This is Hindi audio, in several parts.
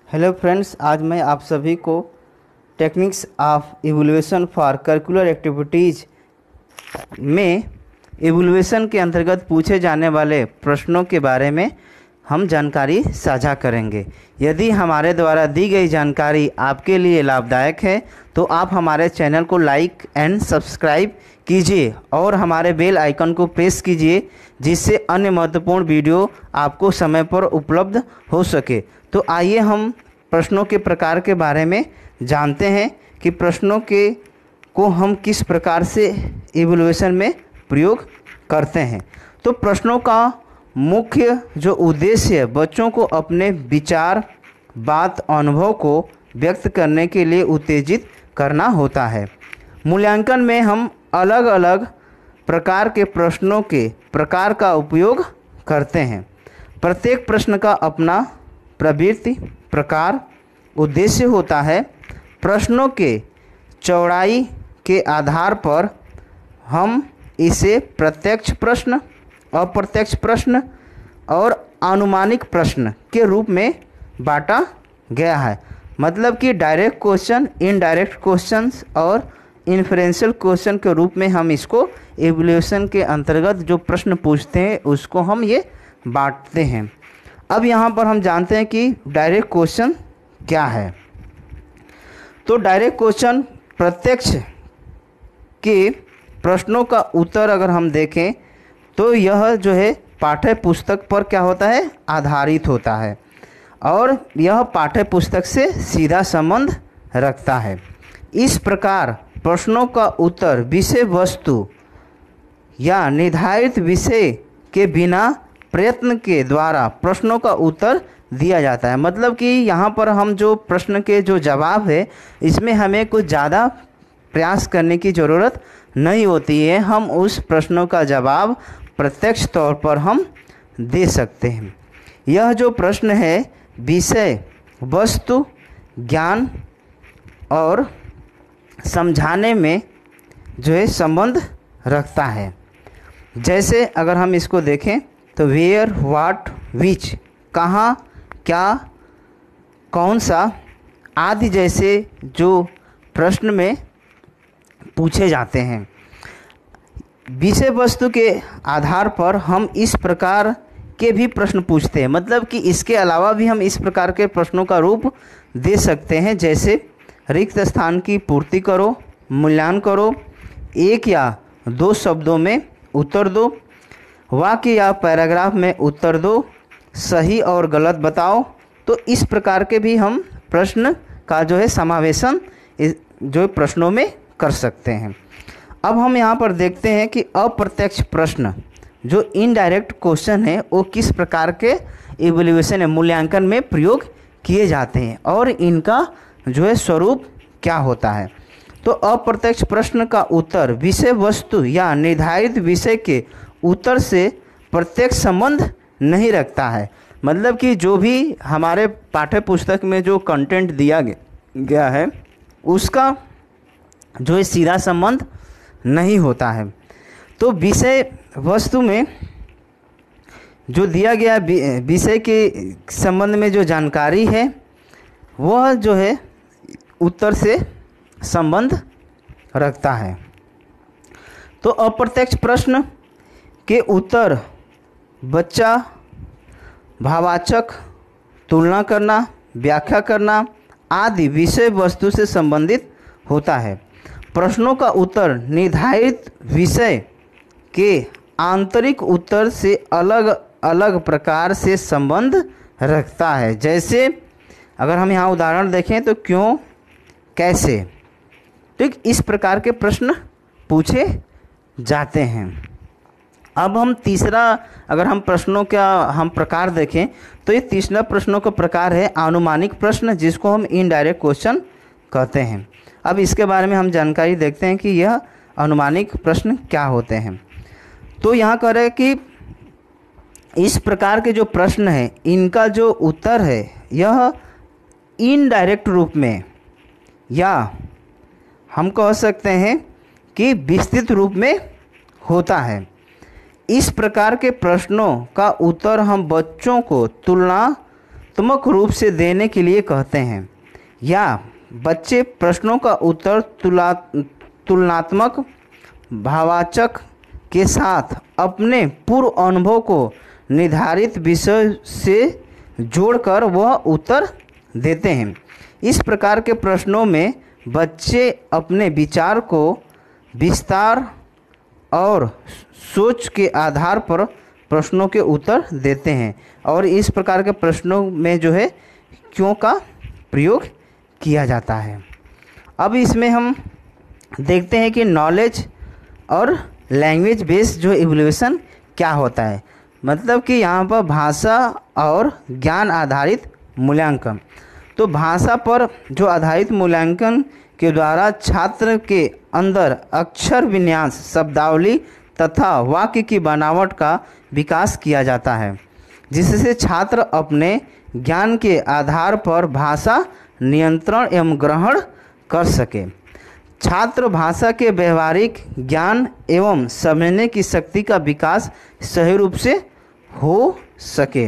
हेलो फ्रेंड्स, आज मैं आप सभी को techniques of evaluation for curricular activities में इवैल्यूएशन के अंतर्गत पूछे जाने वाले प्रश्नों के बारे में हम जानकारी साझा करेंगे। यदि हमारे द्वारा दी गई जानकारी आपके लिए लाभदायक है तो आप हमारे चैनल को लाइक एंड सब्सक्राइब कीजिए और हमारे बेल आइकन को प्रेस कीजिए, जिससे अन्य महत्वपूर्ण वीडियो आपको समय पर उपलब्ध हो सके। तो आइए हम प्रश्नों के प्रकार के बारे में जानते हैं कि प्रश्नों को हम किस प्रकार से इवैल्यूएशन में प्रयोग करते हैं। तो प्रश्नों का मुख्य जो उद्देश्य है बच्चों को अपने विचार, बात, अनुभव को व्यक्त करने के लिए उत्तेजित करना होता है। मूल्यांकन में हम अलग अलग प्रकार के प्रश्नों के प्रकार का उपयोग करते हैं। प्रत्येक प्रश्न का अपना प्रवृत्ति, प्रकार, उद्देश्य होता है। प्रश्नों के चौड़ाई के आधार पर हम इसे प्रत्यक्ष प्रश्न, अप्रत्यक्ष प्रश्न और अनुमानिक प्रश्न के रूप में बांटा गया है। मतलब कि डायरेक्ट क्वेश्चन, इनडायरेक्ट क्वेश्चंस और इन्फरेंशियल क्वेश्चन के रूप में हम इसको इवैल्यूएशन के अंतर्गत जो प्रश्न पूछते हैं उसको हम ये बांटते हैं। अब यहाँ पर हम जानते हैं कि डायरेक्ट क्वेश्चन क्या है। तो डायरेक्ट क्वेश्चन प्रत्यक्ष के प्रश्नों का उत्तर अगर हम देखें तो यह जो है पाठ्य पुस्तक पर क्या होता है, आधारित होता है और यह पाठ्य पुस्तक से सीधा संबंध रखता है। इस प्रकार प्रश्नों का उत्तर विषय वस्तु या निर्धारित विषय के बिना प्रयत्न के द्वारा प्रश्नों का उत्तर दिया जाता है। मतलब कि यहाँ पर हम जो प्रश्न के जो जवाब है इसमें हमें कुछ ज़्यादा प्रयास करने की ज़रूरत नहीं होती है। हम उस प्रश्नों का जवाब प्रत्यक्ष तौर पर हम दे सकते हैं। यह जो प्रश्न है विषय वस्तु ज्ञान और समझाने में जो है संबंध रखता है। जैसे अगर हम इसको देखें तो वेयर, व्हाट, विच, कहाँ, क्या, कौन सा आदि जैसे जो प्रश्न में पूछे जाते हैं। विषय वस्तु के आधार पर हम इस प्रकार के भी प्रश्न पूछते हैं। मतलब कि इसके अलावा भी हम इस प्रकार के प्रश्नों का रूप दे सकते हैं। जैसे रिक्त स्थान की पूर्ति करो, मूल्यांकन करो, एक या दो शब्दों में उत्तर दो, वाक्य या पैराग्राफ में उत्तर दो, सही और गलत बताओ। तो इस प्रकार के भी हम प्रश्न का जो है समावेशन जो प्रश्नों में कर सकते हैं। अब हम यहाँ पर देखते हैं कि अप्रत्यक्ष प्रश्न जो इनडायरेक्ट क्वेश्चन है वो किस प्रकार के इवैल्यूएशन या मूल्यांकन में प्रयोग किए जाते हैं और इनका जो है स्वरूप क्या होता है। तो अप्रत्यक्ष प्रश्न का उत्तर विषय वस्तु या निर्धारित विषय के उत्तर से प्रत्यक्ष संबंध नहीं रखता है। मतलब कि जो भी हमारे पाठ्य पुस्तक में जो कंटेंट दिया गया है उसका जो है सीधा संबंध नहीं होता है। तो विषय वस्तु में जो दिया गया विषय के संबंध में जो जानकारी है वह जो है उत्तर से संबंध रखता है। तो अप्रत्यक्ष प्रश्न के उत्तर बच्चा भाववाचक, तुलना करना, व्याख्या करना आदि विषय वस्तु से संबंधित होता है। प्रश्नों का उत्तर निर्धारित विषय के आंतरिक उत्तर से अलग अलग प्रकार से संबंध रखता है। जैसे अगर हम यहाँ उदाहरण देखें तो क्यों, कैसे, तो इस प्रकार के प्रश्न पूछे जाते हैं। अब हम तीसरा अगर हम प्रश्नों का हम प्रकार देखें तो ये तीसरा प्रश्नों का प्रकार है अनुमानिक प्रश्न, जिसको हम इनडायरेक्ट क्वेश्चन कहते हैं। अब इसके बारे में हम जानकारी देखते हैं कि यह अनुमानिक प्रश्न क्या होते हैं। तो यहाँ कह रहे हैं कि इस प्रकार के जो प्रश्न है इनका जो उत्तर है यह इनडायरेक्ट रूप में या हम कह सकते हैं कि विस्तृत रूप में होता है। इस प्रकार के प्रश्नों का उत्तर हम बच्चों को तुलना तुलनात्मक रूप से देने के लिए कहते हैं, या बच्चे प्रश्नों का उत्तर तुलनात्मक भाववाचक के साथ अपने पूर्व अनुभव को निर्धारित विषय से जोड़कर वह उत्तर देते हैं। इस प्रकार के प्रश्नों में बच्चे अपने विचार को विस्तार और सोच के आधार पर प्रश्नों के उत्तर देते हैं, और इस प्रकार के प्रश्नों में जो है क्यों का प्रयोग किया जाता है। अब इसमें हम देखते हैं कि नॉलेज और लैंग्वेज बेस्ड जो इवैल्यूएशन क्या होता है। मतलब कि यहाँ पर भाषा और ज्ञान आधारित मूल्यांकन। तो भाषा पर जो आधारित मूल्यांकन के द्वारा छात्र के अंदर अक्षर विन्यास, शब्दावली तथा वाक्य की बनावट का विकास किया जाता है, जिससे छात्र अपने ज्ञान के आधार पर भाषा नियंत्रण एवं ग्रहण कर सके। छात्र भाषा के व्यवहारिक ज्ञान एवं समझने की शक्ति का विकास सही रूप से हो सके।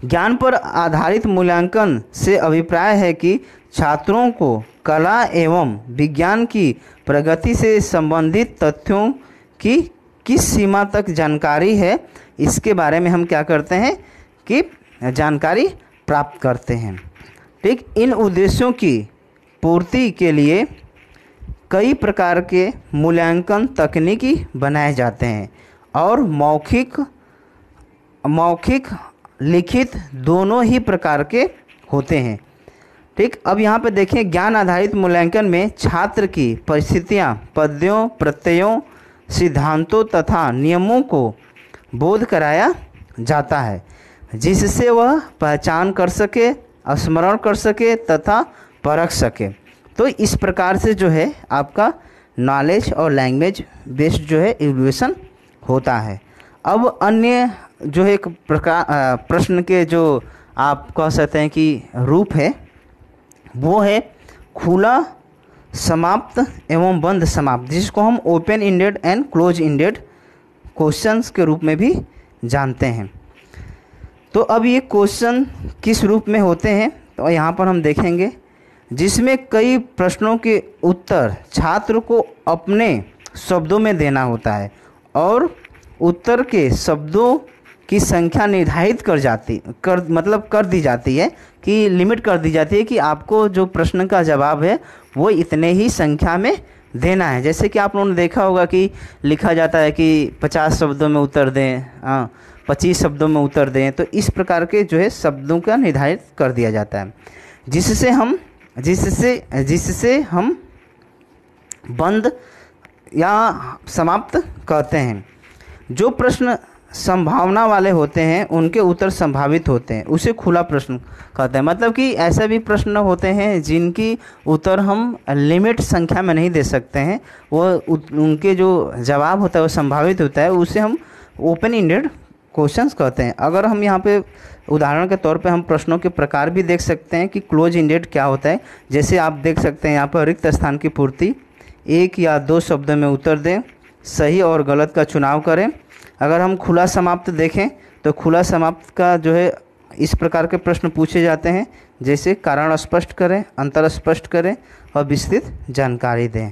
ज्ञान पर आधारित मूल्यांकन से अभिप्राय है कि छात्रों को कला एवं विज्ञान की प्रगति से संबंधित तथ्यों की किस सीमा तक जानकारी है, इसके बारे में हम क्या करते हैं कि जानकारी प्राप्त करते हैं। ठीक, इन उद्देश्यों की पूर्ति के लिए कई प्रकार के मूल्यांकन तकनीकी बनाए जाते हैं, और मौखिक लिखित दोनों ही प्रकार के होते हैं। ठीक, अब यहाँ पे देखें, ज्ञान आधारित मूल्यांकन में छात्र की परिस्थितियाँ, पद्यों, प्रत्ययों, सिद्धांतों तथा नियमों को बोध कराया जाता है, जिससे वह पहचान कर सके, स्मरण कर सके तथा परख सके। तो इस प्रकार से जो है आपका नॉलेज और लैंग्वेज बेस्ड जो है इवैल्यूएशन होता है। अब अन्य जो है एक प्रकार प्रश्न के जो आप कह सकते हैं कि रूप है, वो है खुला समाप्त एवं बंद समाप्त, जिसको हम open ended and close ended questions के रूप में भी जानते हैं। तो अब ये क्वेश्चन किस रूप में होते हैं, तो यहाँ पर हम देखेंगे, जिसमें कई प्रश्नों के उत्तर छात्र को अपने शब्दों में देना होता है, और उत्तर के शब्दों की संख्या निर्धारित कर दी जाती है, कि लिमिट कर दी जाती है कि आपको जो प्रश्न का जवाब है वो इतने ही संख्या में देना है। जैसे कि आप लोगों ने देखा होगा कि लिखा जाता है कि 50 शब्दों में उत्तर दें, 25 शब्दों में उत्तर दें। तो इस प्रकार के जो है शब्दों का निर्धारित कर दिया जाता है, जिससे हम बंद या समाप्त कहते हैं। जो प्रश्न संभावना वाले होते हैं उनके उत्तर संभावित होते हैं, उसे खुला प्रश्न कहते हैं। मतलब कि ऐसे भी प्रश्न होते हैं जिनकी उत्तर हम लिमिट संख्या में नहीं दे सकते हैं, वो उनके जो जवाब होता है वो संभावित होता है, उसे हम ओपन इंडेड क्वेश्चंस कहते हैं। अगर हम यहाँ पे उदाहरण के तौर पे हम प्रश्नों के प्रकार भी देख सकते हैं कि क्लोज इंडेड क्या होता है। जैसे आप देख सकते हैं यहाँ पर रिक्त स्थान की पूर्ति, 1 या 2 शब्दों में उत्तर दें, सही और गलत का चुनाव करें। अगर हम खुला समाप्त देखें तो खुला समाप्त का जो है इस प्रकार के प्रश्न पूछे जाते हैं, जैसे कारण स्पष्ट करें, अंतर स्पष्ट करें और विस्तृत जानकारी दें।